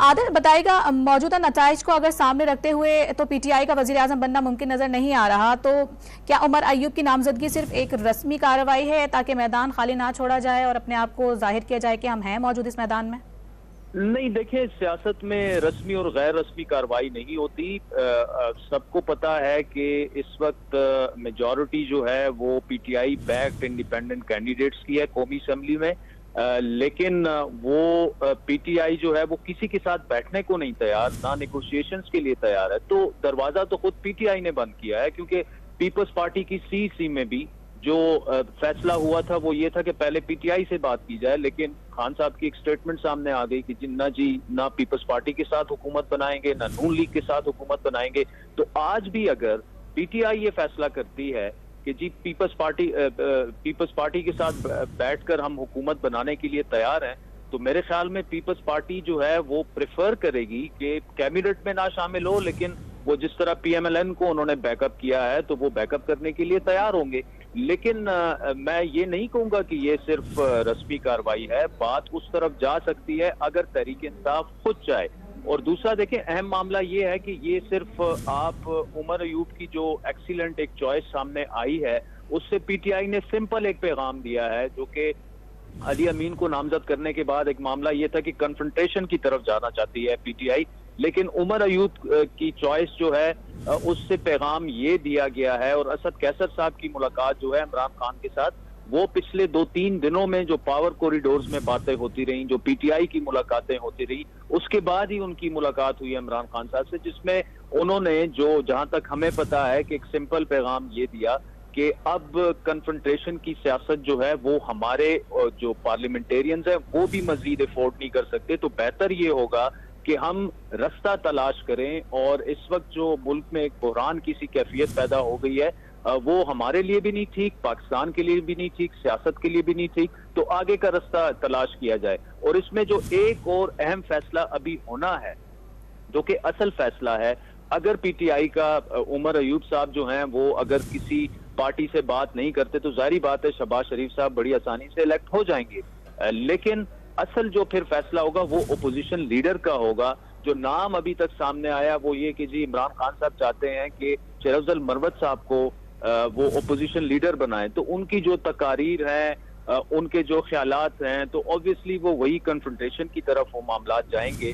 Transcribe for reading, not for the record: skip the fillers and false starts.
आदिल बताएगा, मौजूदा नताइज को अगर सामने रखते हुए तो पीटीआई का वजीर आजम बनना मुमकिन नजर नहीं आ रहा, तो क्या उमर अयूब की नामजदगी सिर्फ एक रस्मी कार्रवाई है ताकि मैदान खाली ना छोड़ा जाए और अपने आप को जाहिर किया जाए कि हम हैं मौजूद इस मैदान में? नहीं, देखिए, सियासत में रस्मी और गैर रस्मी कार्रवाई नहीं होती। सबको पता है कि इस वक्त मेजॉरिटी जो है वो पीटीआई बैक्ड इंडिपेंडेंट कैंडिडेट्स की है कौमी असेंबली में, लेकिन वो पीटीआई जो है वो किसी के साथ बैठने को नहीं तैयार, ना नेगोशिएशंस के लिए तैयार है। तो दरवाजा तो खुद पीटीआई ने बंद किया है, क्योंकि पीपल्स पार्टी की सीसी में भी जो फैसला हुआ था वो ये था कि पहले पीटीआई से बात की जाए, लेकिन खान साहब की एक स्टेटमेंट सामने आ गई कि जिन्ना जी ना पीपल्स पार्टी के साथ हुकूमत बनाएंगे ना नून लीग के साथ हुकूमत बनाएंगे। तो आज भी अगर पीटीआई ये फैसला करती है कि जी पीपल्स पार्टी के साथ बैठकर हम हुकूमत बनाने के लिए तैयार हैं, तो मेरे ख्याल में पीपल्स पार्टी जो है वो प्रेफर करेगी कि कैबिनेट में ना शामिल हो, लेकिन वो जिस तरह पीएमएलएन को उन्होंने बैकअप किया है तो वो बैकअप करने के लिए तैयार होंगे। लेकिन मैं ये नहीं कहूंगा कि ये सिर्फ रस्मी कार्रवाई है, बात उस तरफ जा सकती है अगर तहरीक इंसाफ खुद चाहे। और दूसरा देखें, अहम मामला ये है कि ये सिर्फ आप उमर अयूब की जो एक्सीलेंट एक चॉइस सामने आई है उससे पीटीआई ने सिंपल एक पैगाम दिया है, जो कि अली अमीन को नामजद करने के बाद एक मामला ये था कि कन्फ्रंटेशन की तरफ जाना चाहती है पीटीआई, लेकिन उमर अयूब की चॉइस जो है उससे पैगाम ये दिया गया है। और असद कैसर साहब की मुलाकात जो है इमरान खान के साथ, वो पिछले 2-3 दिनों में जो पावर कॉरिडोर्स में बातें होती रही, जो पीटीआई की मुलाकातें होती रही, उसके बाद ही उनकी मुलाकात हुई इमरान खान साहब से, जिसमें उन्होंने जो जहां तक हमें पता है कि एक सिंपल पैगाम ये दिया कि अब कन्फ्रंटेशन की सियासत जो है वो हमारे जो पार्लियामेंटेरियंस हैं वो भी मजीद अफोर्ड नहीं कर सकते, तो बेहतर ये होगा कि हम रास्ता तलाश करें। और इस वक्त जो मुल्क में एक बहरान की सी कैफियत पैदा हो गई है, वो हमारे लिए भी नहीं ठीक, पाकिस्तान के लिए भी नहीं ठीक, सियासत के लिए भी नहीं ठीक, तो आगे का रास्ता तलाश किया जाए। और इसमें जो एक और अहम फैसला अभी होना है, जो कि असल फैसला है, अगर पीटीआई का उमर अयूब साहब जो हैं वो अगर किसी पार्टी से बात नहीं करते तो जाहिर बात है शहबाज शरीफ साहब बड़ी आसानी से इलेक्ट हो जाएंगे, लेकिन असल जो फिर फैसला होगा वो ओपोजिशन लीडर का होगा। जो नाम अभी तक सामने आया वो ये कि जी इमरान खान साहब चाहते हैं कि शेर अफजल मरवत साहब को वो ओपोजिशन लीडर बनाए, तो उनकी जो तकारीर हैं, उनके जो ख्यालात हैं, तो ऑब्वियसली वो वही कन्फ्रंटेशन की तरफ वो मामलात जाएंगे।